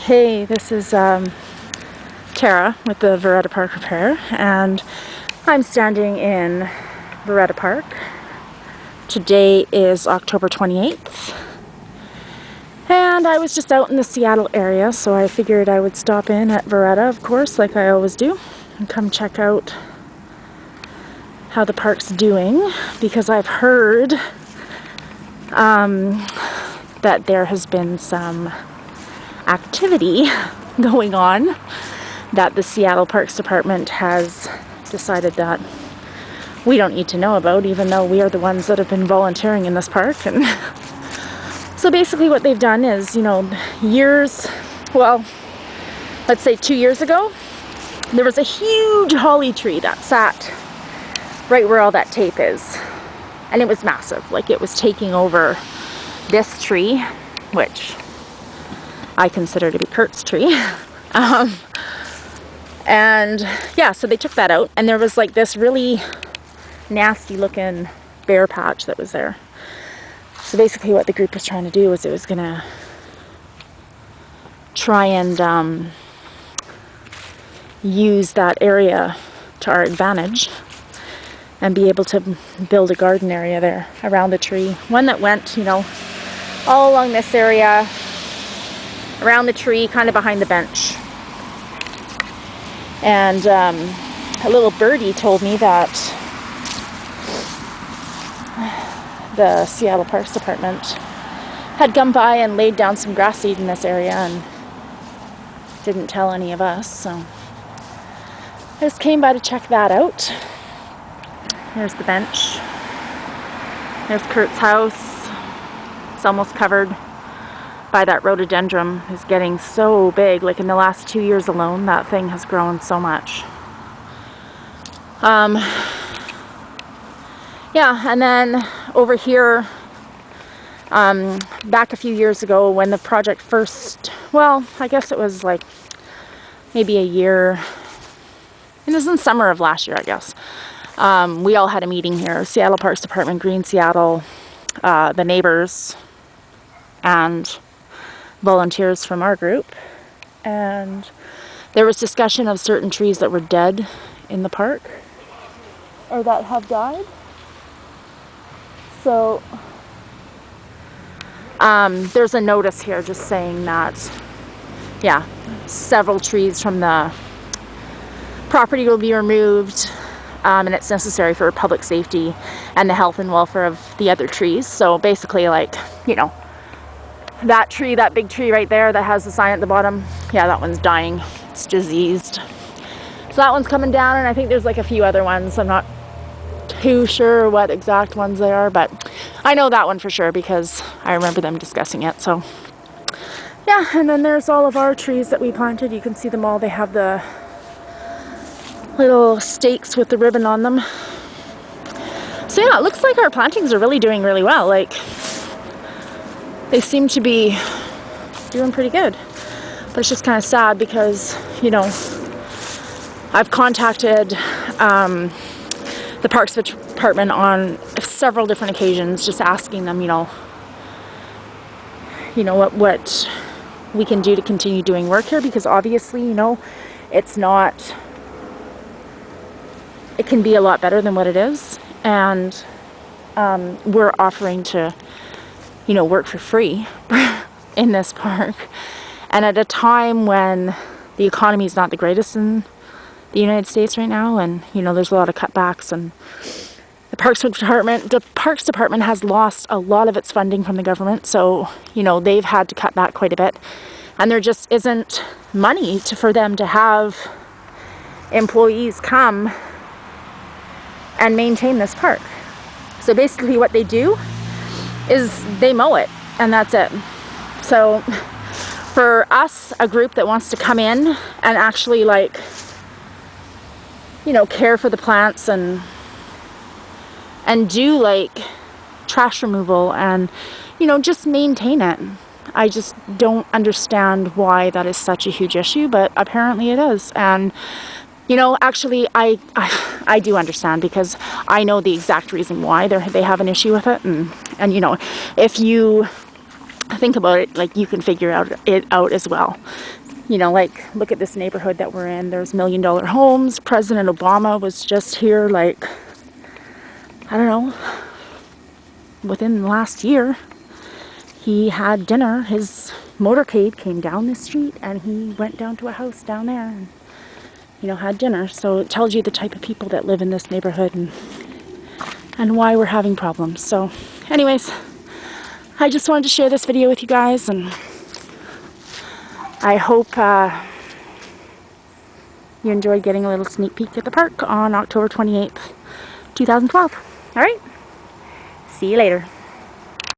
Hey, this is Tara with the Viretta Park Repair, and I'm standing in Viretta Park. Today is October 28th, and I was just out in the Seattle area, so I figured I would stop in at Viretta, of course, like I always do, and come check out how the park's doing, because I've heard that there has been some activity going on that the Seattle Parks Department has decided that we don't need to know about, even though we are the ones that have been volunteering in this park. And so basically what they've done is, let's say 2 years ago, there was a huge holly tree that sat right where all that tape is, and it was massive. Like, it was taking over this tree, which I consider to be Kurt's tree. And yeah, so they took that out, and there was like this really nasty looking bare patch that was there. So basically what the group was trying to do was it was gonna try and use that area to our advantage and be able to build a garden area there around the tree. One that went, all along this area, around the tree, kind of behind the bench. And a little birdie told me that the Seattle Parks Department had come by and laid down some grass seed in this area and didn't tell any of us, so I just came by to check that out. Here's the bench. There's Kurt's house. It's almost covered by that rhododendron. Is getting so big. Like, in the last 2 years alone, that thing has grown so much. Yeah, and then over here, back a few years ago when the project first, I guess it was like maybe a year, it was in summer of last year, I guess. We all had a meeting here, Seattle Parks Department, Green Seattle, the neighbors, and volunteers from our group, and there was discussion of certain trees that were dead in the park, or that have died. So there's a notice here just saying that, several trees from the property will be removed, and it's necessary for public safety and the health and welfare of the other trees. So basically, that tree, that big tree right there that has the sign at the bottom, that one's dying. It's diseased. So that one's coming down, and I think there's like a few other ones. I'm not too sure what exact ones they are, but I know that one for sure because I remember them discussing it. So yeah, and then there's all of our trees that we planted. You can see them all. They have the little stakes with the ribbon on them. So yeah, it looks like our plantings are really doing really well. Like, they seem to be doing pretty good. But it's just kind of sad because, I've contacted the Parks Department on several different occasions, just asking them, what we can do to continue doing work here, because obviously, it's not, it can be a lot better than what it is, and we're offering to work for free in this park, and at a time when the economy is not the greatest in the United States right now, and there's a lot of cutbacks, and the Parks Department has lost a lot of its funding from the government, so they've had to cut back quite a bit, and there just isn't money for them to have employees come and maintain this park. So basically what they do is they mow it, and that's it. So for us, a group that wants to come in and actually care for the plants and do trash removal and just maintain it, I just don't understand why that is such a huge issue, but apparently it is. And actually I do understand, because I know the exact reason why they have an issue with it, and if you think about it, like you can figure it out as well. You know, like look at this neighborhood that we're in. There's $1 million homes. President Obama was just here, like, I don't know, within the last year. He had dinner. His motorcade came down the street and he went down to a house down there and, you know, had dinner. So it tells you the type of people that live in this neighborhood and why we're having problems. So anyways, I just wanted to share this video with you guys, and I hope you enjoyed getting a little sneak peek at the park on October 28th, 2012. Alright, see you later.